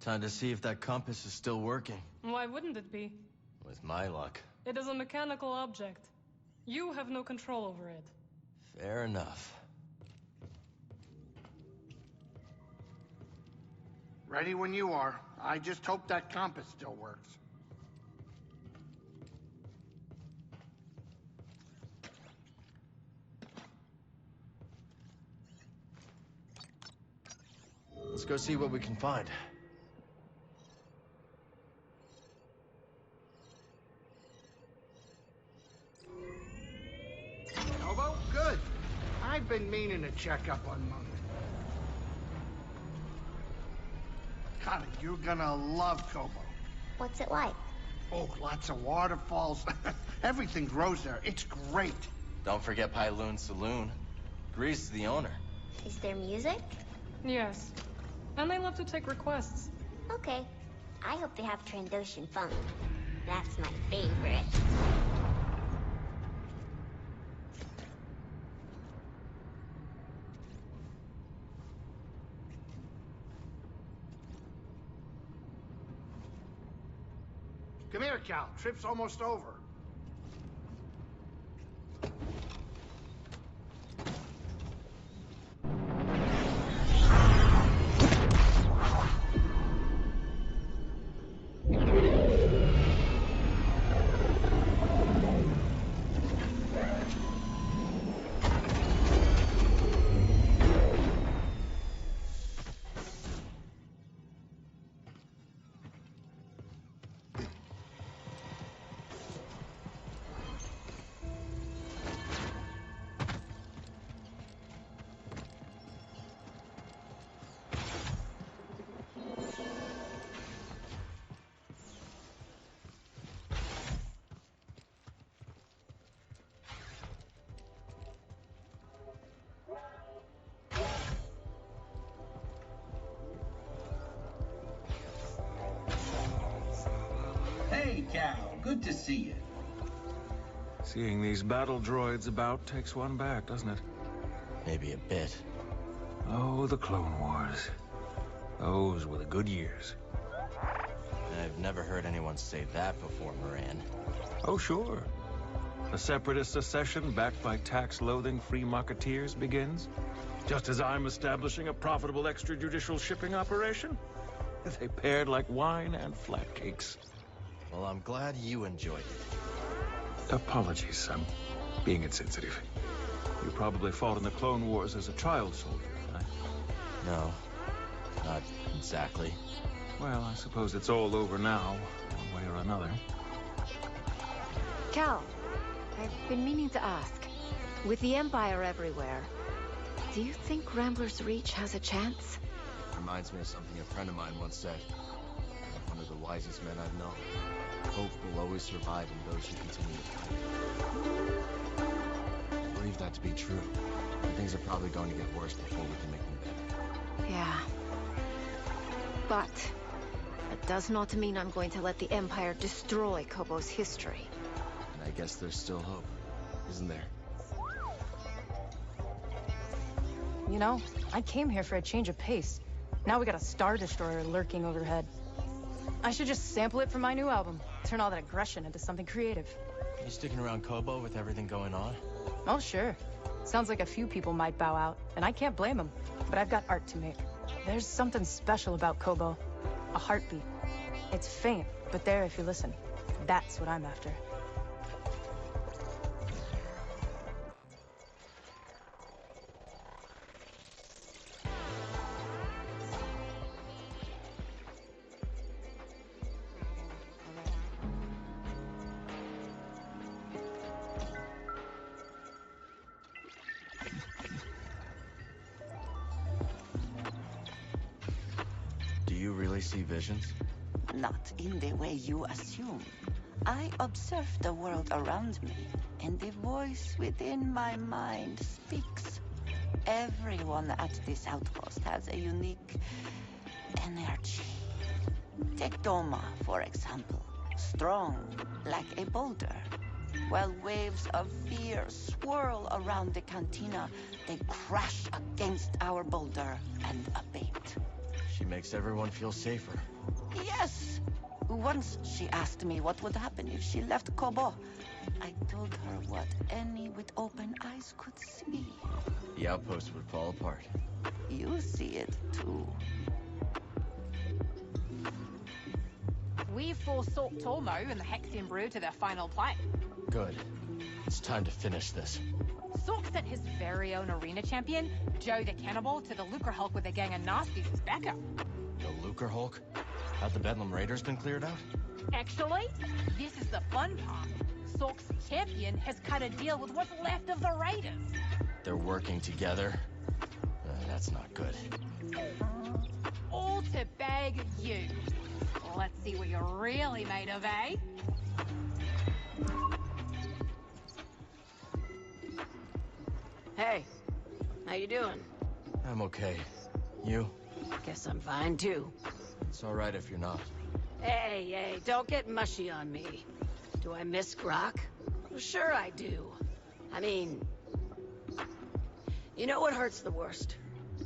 Time to see if that compass is still working. Why wouldn't it be? With my luck. It is a mechanical object. You have no control over it. Fair enough. Ready when you are. I just hope that compass still works. Let's go see what we can find. Elbow? Good. I've been meaning to check up on Monk. Connie, you're gonna love Kobo. What's it like? Oh, lots of waterfalls. Everything grows there. It's great. Don't forget Pyloon Saloon. Grease is the owner. Is there music? Yes. And they love to take requests. Okay. I hope they have Trandoshan funk. That's my favorite. Come here, Cal. Trip's almost over. Hey, Cal. Good to see you. Seeing these battle droids about takes one back, doesn't it? Maybe a bit. Oh, the Clone Wars. Those were the good years. I've never heard anyone say that before, Moran. Oh, sure. The separatist secession backed by tax-loathing free marketeers begins. Just as I'm establishing a profitable extrajudicial shipping operation. They paired like wine and flatcakes. Well, I'm glad you enjoyed it. Apologies, I'm being insensitive. You probably fought in the Clone Wars as a child soldier, right? No, not exactly. Well, I suppose it's all over now, one way or another. Cal, I've been meaning to ask. With the Empire everywhere, do you think Rambler's Reach has a chance? Reminds me of something a friend of mine once said. One of the wisest men I've known. Hope will always survive in those who continue to fight. I believe that to be true. And things are probably going to get worse before we can make them better. Yeah. But that does not mean I'm going to let the Empire destroy Kobo's history. And I guess there's still hope, isn't there? You know, I came here for a change of pace. Now we got a Star Destroyer lurking overhead. I should just sample it for my new album. Turn all that aggression into something creative. You sticking around Kobo with everything going on? Oh, sure. Sounds like a few people might bow out, and I can't blame them. But I've got art to make. There's something special about Kobo. A heartbeat. It's faint, but there if you listen. That's what I'm after. Do you really see visions? Not in the way you assume. I observe the world around me, and the voice within my mind speaks. Everyone at this outpost has a unique energy. Take Doma, for example. Strong, like a boulder. While waves of fear swirl around the cantina, they crash against our boulder and abate. She makes everyone feel safer. Yes! Once she asked me what would happen if she left Kobo. I told her what any with open eyes could see. The outpost would fall apart. You see it too. We forced Tormo and the Hexian Brew to their final play. Good. It's time to finish this. Sork sent his very own arena champion, Joe the Cannibal, to the Lucre Hulk with a gang of nasties as backup. The Lucre Hulk? Have the Bedlam Raiders been cleared out? Actually, this is the fun part. Sork's champion has cut a deal with what's left of the Raiders. They're working together? That's not good. All to bag you. Let's see what you're really made of, eh? Hey, how you doing? I'm okay. You? Guess I'm fine too. It's alright if you're not. Hey, don't get mushy on me. Do I miss Grok? Well, sure I do. I mean... You know what hurts the worst?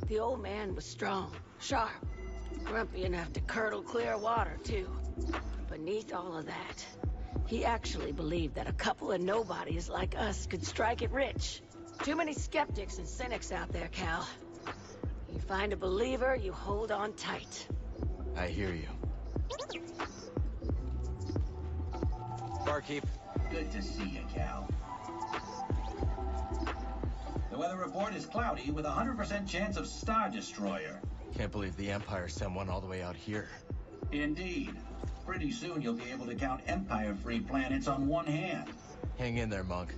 The old man was strong, sharp, grumpy enough to curdle clear water, too. Beneath all of that, he actually believed that a couple of nobodies like us could strike it rich. Too many skeptics and cynics out there, Cal. You find a believer, you hold on tight. I hear you. Barkeep. Good to see you, Cal. The weather report is cloudy with a 100% chance of Star Destroyer. Can't believe the Empire sent one all the way out here. Indeed. Pretty soon you'll be able to count Empire-free planets on one hand. Hang in there, Monk.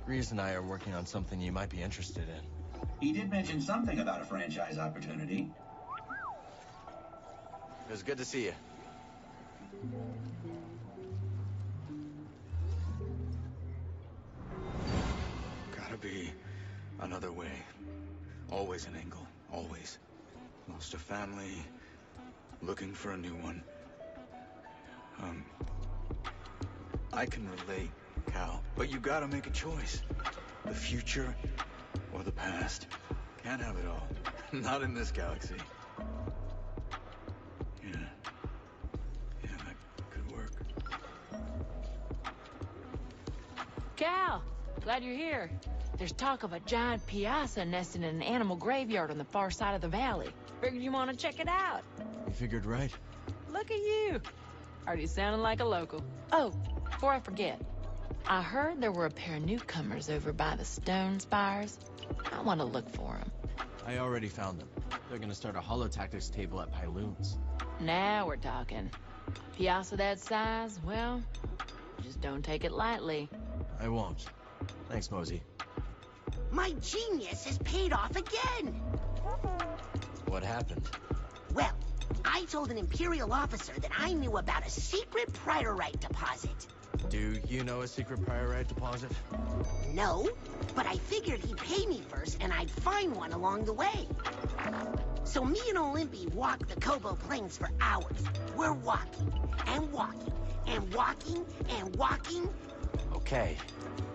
Grease and I are working on something you might be interested in. He did mention something about a franchise opportunity. It was good to see you. Gotta be another way. Always an angle. Always. Lost a family. Looking for a new one. I can relate, Cal, but you gotta make a choice. The future or the past. Can't have it all. Not in this galaxy. Yeah, that could work. Cal, glad you're here. There's talk of a giant piazza nesting in an animal graveyard on the far side of the valley. Figured you want to check it out. You figured right. Look at you. Already sounding like a local. Oh, before I forget, I heard there were a pair of newcomers over by the stone spires. I want to look for them. I already found them. They're gonna start a holotactics table at Pyloon's. Now we're talking. Piazza that size, well, just don't take it lightly. I won't. Thanks, Mosey. My genius has paid off again! What happened? Well, I told an Imperial officer that I knew about a secret priorite deposit. Do you know a secret priorite deposit? No, but I figured he'd pay me first and I'd find one along the way. So me and Olympi walked the Kobo plains for hours. We're walking, and walking, and walking, and walking. Okay.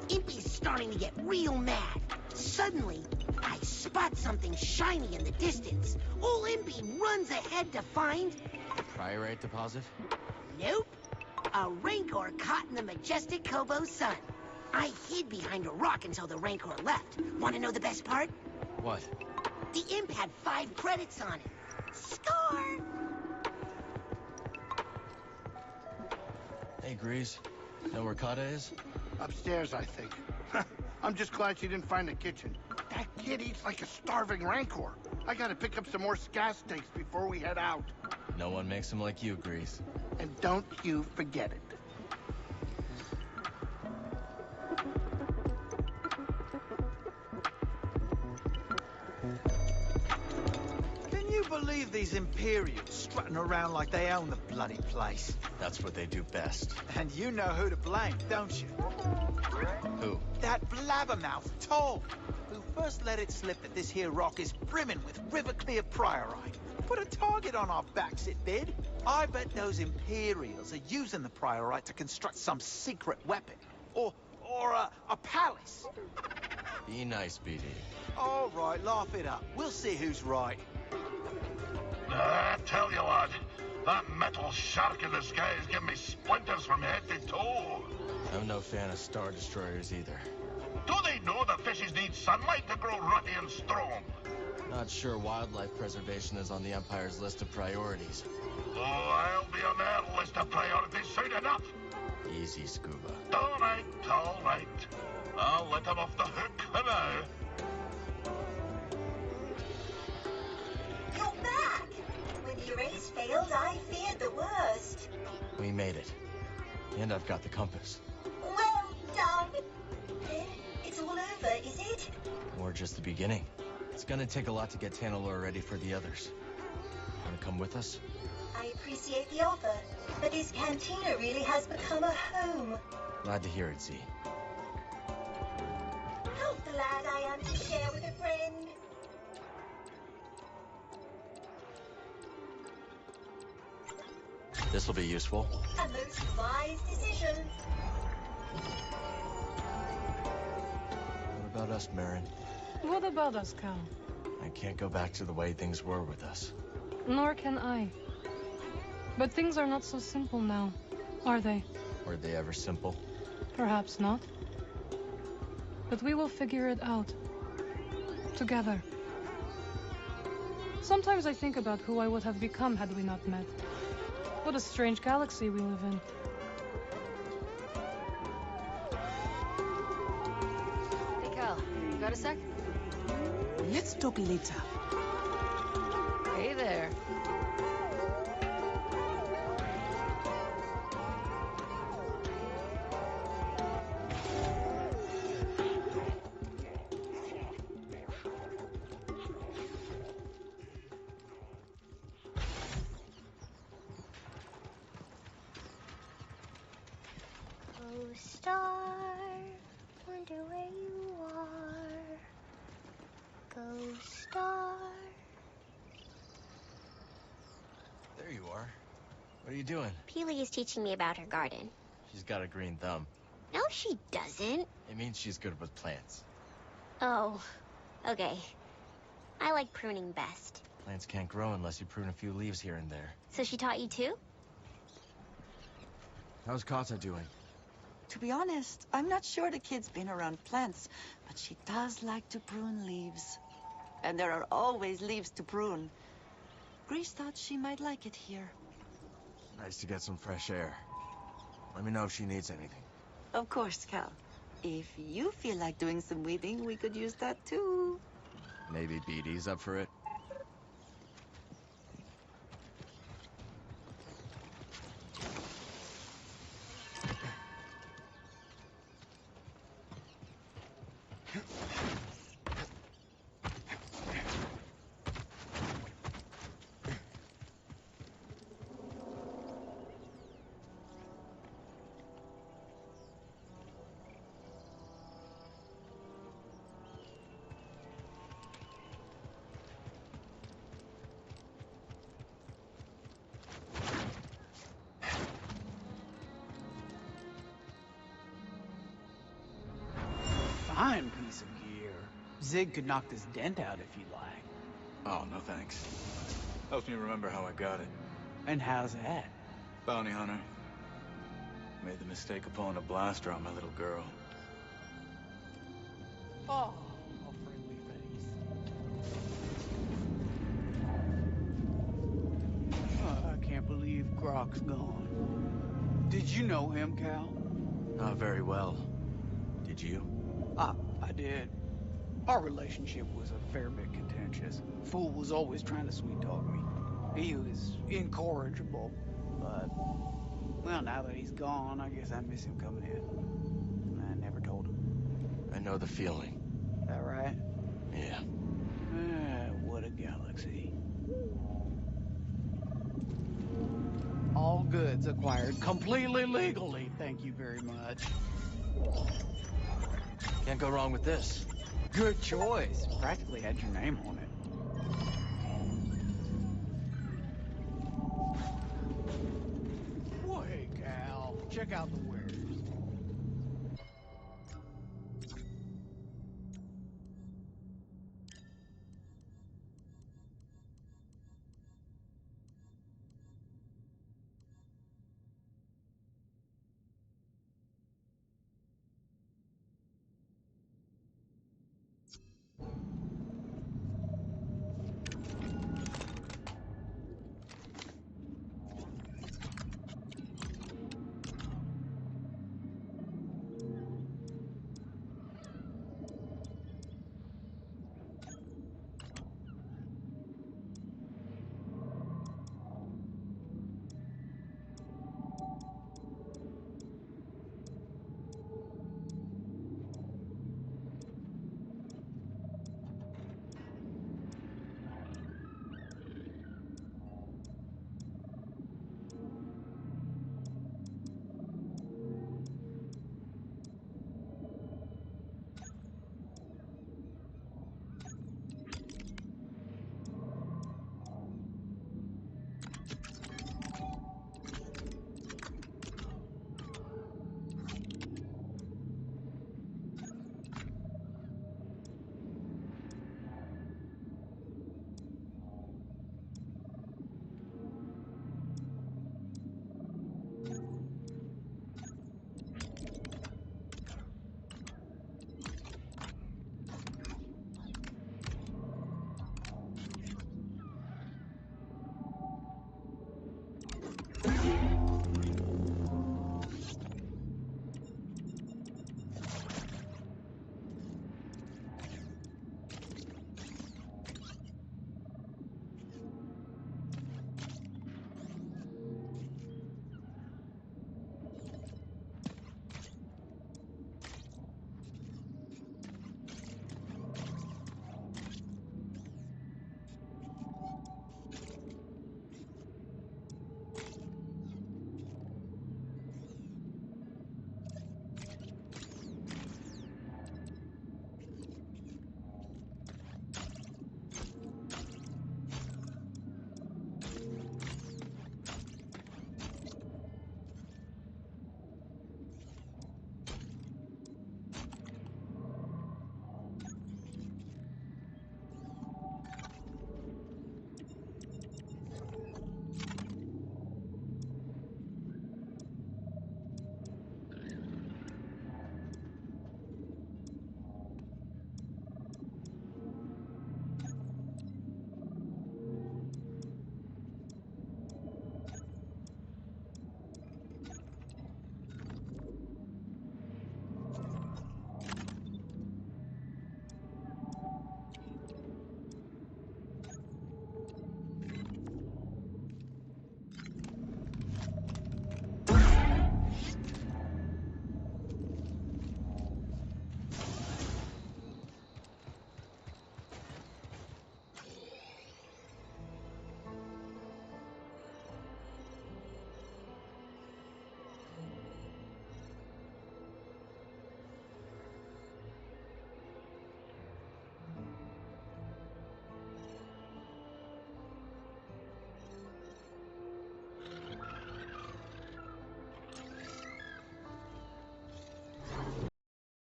Impy's starting to get real mad. Suddenly, I spot something shiny in the distance. Old Impy runs ahead to find... The priorite deposit? Nope. A Rancor caught in the majestic Kobo sun. I hid behind a rock until the Rancor left. Want to know the best part? What? The Imp had 5 credits on it. Score! Hey, Grease. Know where Kata is? Upstairs, I think. I'm just glad she didn't find the kitchen. That kid eats like a starving Rancor. I gotta pick up some more scat steaks before we head out. No one makes them like you, Grease. And don't you forget it. Can you believe these Imperials strutting around like they own the bloody place? That's what they do best. And you know who to blame, don't you? Who? That blabbermouth, Toll, who first let it slip that this here rock is brimming with river-clear priorite. Put a target on our backs, it did. I bet those Imperials are using the priorite to construct some secret weapon. Or a palace. Be nice, BD. All right, laugh it up. We'll see who's right. Tell you what, that metal shark in the sky is giving me splinters from head to toe. I'm no fan of Star Destroyers either. Do they know that fishes need sunlight to grow ruddy and strong? Not sure wildlife preservation is on the Empire's list of priorities. Oh, I'll be on their list of priorities soon enough. Easy, Scuba. All right, all right. I'll let them off the hook for now. You're back! When the race failed, I feared the worst. We made it. And I've got the compass. Well done! Then it's all over, is it? Or just the beginning. It's gonna take a lot to get Tanaloor ready for the others. Wanna come with us? I appreciate the offer, but this cantina really has become a home. Glad to hear it, Z. How glad I am to share with a friend. This'll be useful. A most wise decision. What about us, Marin? What about us, Cal? I can't go back to the way things were with us. Nor can I. But things are not so simple now, are they? Were they ever simple? Perhaps not. But we will figure it out. Together. Sometimes I think about who I would have become had we not met. What a strange galaxy we live in. Hey, Cal, you got a sec? Let's talk later. Hey there. Oh, star, wonder where you are. Go, star. There you are. What are you doing? Peely is teaching me about her garden. She's got a green thumb. No, she doesn't. It means she's good with plants. Oh, okay. I like pruning best. Plants can't grow unless you prune a few leaves here and there. So she taught you too? How's Kata doing? To be honest, I'm not sure the kid's been around plants, but she does like to prune leaves. And there are always leaves to prune. Grace thought she might like it here. Nice to get some fresh air. Let me know if she needs anything. Of course, Cal. If you feel like doing some weeding, we could use that too. Maybe BD's up for it. Fine piece of gear. Zig could knock this dent out if you'd like. Oh, no thanks. Helps me remember how I got it. And how's that? Bounty hunter. Made the mistake of pulling a blaster on my little girl. Oh, a friendly face. Oh, I can't believe Grok's gone. Did you know him, Cal? Not very well. Did you? I did. Our relationship was a fair bit contentious. Fool was always trying to sweet-talk me. He was incorrigible, but... Well, now that he's gone, I guess I miss him coming in. I never told him. I know the feeling. That right? Yeah. What a galaxy. All goods acquired completely legally, thank you very much. Can't go wrong with this. Good choice. Practically had your name on it. Well, hey, Cal. Check out the warehouse.